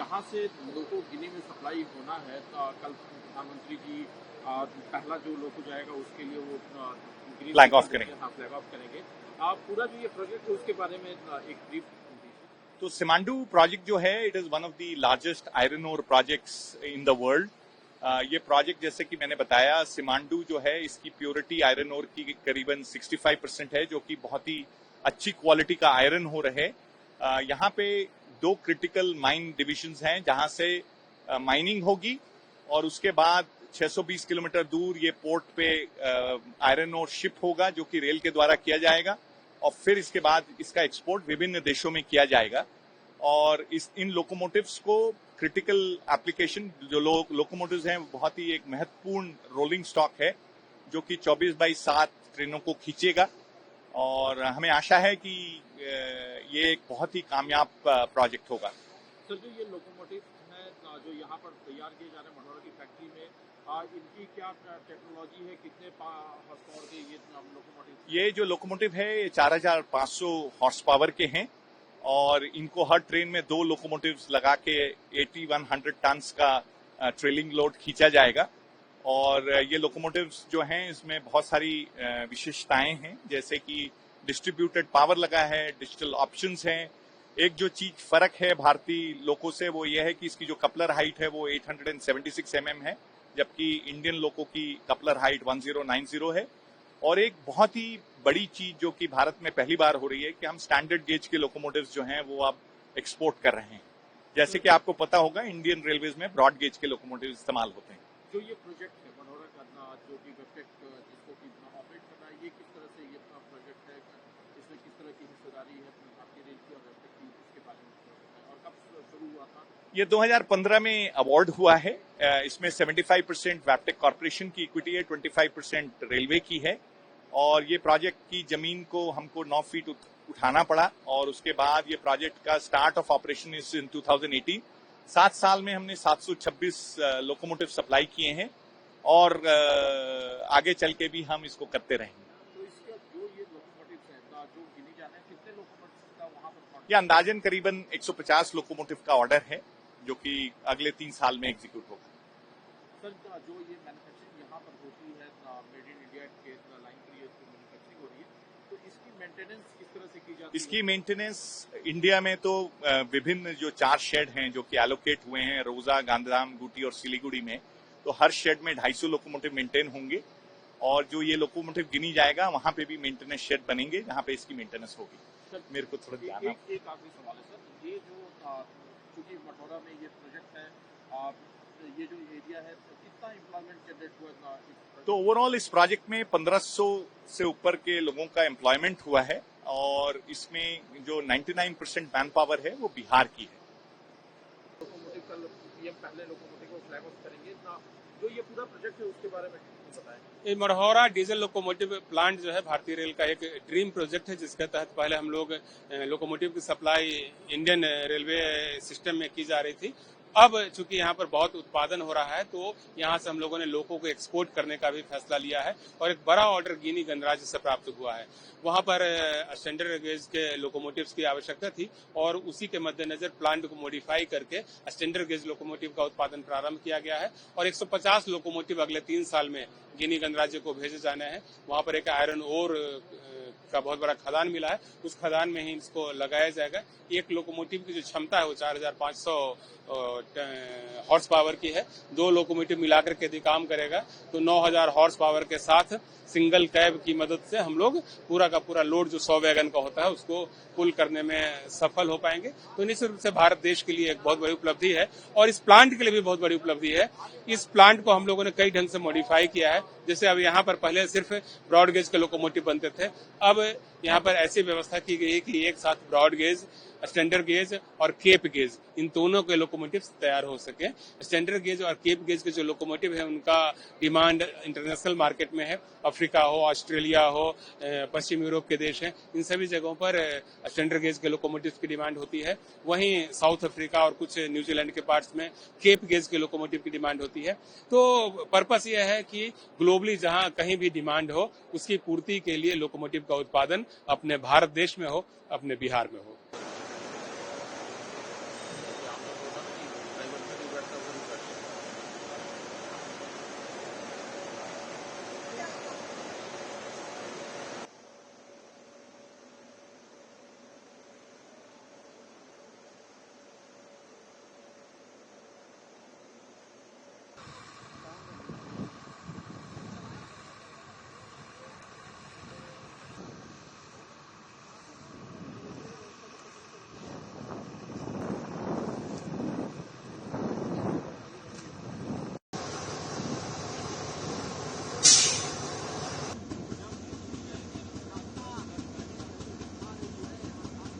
यहाँ से लोको गिनी में सप्लाई होना है। कल प्रधानमंत्री जी पहला जो लोको जाएगा उसके लिए वो फ्लैग ऑफ करेंगे। हाँ, फ्लैग ऑफ करेंगे। पूरा जो ये प्रोजेक्ट है उसके बारे में एक ब्रीफ। तो सिमांडू प्रोजेक्ट जो है it is one of the largest iron ore projects in the world. ये प्रोजेक्ट जैसे कि मैंने बताया सिमांडू जो है इसकी प्योरिटी आयरन ओर की करीबन 65% है, जो कि बहुत ही अच्छी क्वालिटी का आयरन हो रहे। यहाँ पे 2 क्रिटिकल माइन डिविजन्स हैं जहां से माइनिंग होगी और उसके बाद 620 किलोमीटर दूर ये पोर्ट पे आयरन ओर शिप होगा जो कि रेल के द्वारा किया जाएगा और फिर इसके बाद इसका एक्सपोर्ट विभिन्न देशों में किया जाएगा। और इन लोकोमोटिव्स को क्रिटिकल एप्लीकेशन जो लोकोमोटिव्स हैं बहुत ही एक महत्वपूर्ण रोलिंग स्टॉक है जो कि 24/7 ट्रेनों को खींचेगा और हमें आशा है कि ये एक बहुत ही कामयाब प्रोजेक्ट होगा। सर, जो ये लोकोमोटिव है जो यहाँ पर तैयार किए जा रहे हैं मनोहरा की फैक्ट्री में, इनकी क्या टेक्नोलॉजी है, कितने हॉर्स पावर के ये लोकोमोटिव? ये जो लोकोमोटिव है ये 4500 हॉर्स पावर के हैं और इनको हर ट्रेन में 2 लोकोमोटिव्स लगा के 8100 टन का ट्रेलिंग लोड खींचा जाएगा। और ये लोकोमोटिव्स जो हैं इसमें बहुत सारी विशेषताएं हैं, जैसे कि डिस्ट्रीब्यूटेड पावर लगा है, डिजिटल ऑप्शंस हैं। एक जो चीज फर्क है भारतीय लोको से वो ये है कि इसकी जो कपलर हाइट है वो 876 mm है, जबकि इंडियन लोको की कपलर हाइट 1090 है। और एक बहुत ही बड़ी चीज जो कि भारत में पहली बार हो रही है कि हम स्टैंडर्ड गेज के लोकोमोटिव्स जो हैं वो अब एक्सपोर्ट कर रहे हैं। जैसे कि आपको पता होगा इंडियन रेलवेज में ब्रॉड गेज के लोकोमोटिव इस्तेमाल होते हैं। जो ये प्रोजेक्ट है मनोहरा करना, जो कि वेबटेक जिसको कि ऑपरेट करना है, ये किस तरह से ये प्रोजेक्ट है, इसमें किस तरह की हिस्सेदारी है भारतीय रेल की और वेबटेक की, इसके बारे में और कब शुरू हुआ था? ये 2015 में अवार्ड हुआ है। इसमें 75% वेबटेक कॉर्पोरेशन की इक्विटी है, 25% रेलवे की है। और ये प्रोजेक्ट की जमीन को हमको 9 फीट उठाना पड़ा और उसके बाद ये प्रोजेक्ट का start of operation is in 2018। 7 साल में हमने 726 लोकोमोटिव सप्लाई किए हैं और आगे चल के भी हम इसको करते रहेंगे। तो इसका जो ये लोकोमोटिव्स हैं जो गिनी जाने हैं, कितने लोकोमोटिव्स का वहां पर? ये अंदाजन करीबन 150 लोकोमोटिव का ऑर्डर है जो कि अगले 3 साल में एग्जीक्यूट होगा। सर, जो ये मैन्युफैक्चरिंग यहाँ पर होती है मेड इन इंडिया के लाइन पर ये मैन्युफैक्चरिंग हो रही है, तो इसकी मेंटेनेंस किस तरह से की जाती है? इसकी मेंटेनेंस इंडिया में तो विभिन्न जो 4 शेड हैं जो कि एलोकेट हुए हैं रोजा, गांधीधाम, गुटी और सिलीगुड़ी में, तो हर शेड में 250 लोकोमोटिव मेंटेन होंगे और जो ये लोकोमोटिव गिनी जाएगा वहां पे भी मेंटेनेंस शेड बनेंगे जहां पे इसकी मेंटेनेंस होगी। सर, मेरे को थोड़ा ध्यान एक आखिरी सवाल है सर, ये जो चूंकि मठौरा में ये प्रोजेक्ट है, ये जो एरिया है तो कितना एम्प्लॉयमेंट जनरेट हुआ? तो ओवरऑल इस प्रोजेक्ट में 1500 से ऊपर के लोगों का एम्प्लॉयमेंट हुआ है और इसमें जो 99% मैन पावर है वो बिहार की है। लोकोमोटिव कल पीएम पहले लोकोमोटिव को फ्लैग ऑफ करेंगे ना, जो ये पूरा प्रोजेक्ट है उसके बारे में बताएं। ये मढ़ौरा डीजल लोकोमोटिव प्लांट जो है भारतीय रेल का एक ड्रीम प्रोजेक्ट है, जिसके तहत पहले हम लोग लोकोमोटिव की सप्लाई इंडियन रेलवे सिस्टम में की जा रही थी। अब चूंकि यहाँ पर बहुत उत्पादन हो रहा है तो यहाँ से हम लोगों ने लोगों को एक्सपोर्ट करने का भी फैसला लिया है और एक बड़ा ऑर्डर गिनी गणराज्य से प्राप्त हुआ है। वहां पर स्टैंडर्ड गेज के लोकोमोटिव्स की आवश्यकता थी और उसी के मद्देनजर प्लांट को मॉडिफाई करके स्टैंडर्ड गेज लोकोमोटिव का उत्पादन प्रारंभ किया गया है और 150 लोकोमोटिव अगले 3 साल में गिनी गणराज्य को भेजे जाने हैं। वहां पर एक आयरन ओर का बहुत बड़ा खदान मिला है, उस खदान में ही इसको लगाया जाएगा। एक लोकोमोटिव की जो क्षमता है वो 4500 हॉर्स पावर की है। 2 लोकोमोटिव मिलाकर के यदि काम करेगा तो 9000 हॉर्स पावर के साथ सिंगल कैब की मदद से हम लोग पूरा का पूरा लोड जो 100 वैगन का होता है उसको पुल करने में सफल हो पाएंगे। तो निश्चित रूप से भारत देश के लिए एक बहुत बड़ी उपलब्धि है और इस प्लांट के लिए भी बहुत बड़ी उपलब्धि है। इस प्लांट को हम लोगों ने कई ढंग से मॉडिफाई किया है। जैसे अब यहाँ पर पहले सिर्फ ब्रॉड गेज के लोकोमोटिव बनते थे, अब यहाँ पर ऐसी व्यवस्था की गई है कि एक साथ ब्रॉड गेज, स्टैंडर्ड गेज और केप गेज इन दोनों के लोकोमोटिव तैयार हो सके। स्टैंडर्ड गेज और केप गेज के जो लोकोमोटिव है उनका डिमांड इंटरनेशनल मार्केट में है। अफ्रीका हो, ऑस्ट्रेलिया हो, पश्चिम यूरोप के देश हैं, इन सभी जगहों पर स्टैंडर्ड गेज के लोकोमोटिव की डिमांड होती है। वहीं साउथ अफ्रीका और कुछ न्यूजीलैंड के पार्ट्स में केप गेज के लोकोमोटिव की डिमांड होती है। तो पर्पस यह है कि ग्लोबली जहां कहीं भी डिमांड हो उसकी पूर्ति के लिए लोकोमोटिव का उत्पादन अपने भारत देश में हो, अपने बिहार में हो।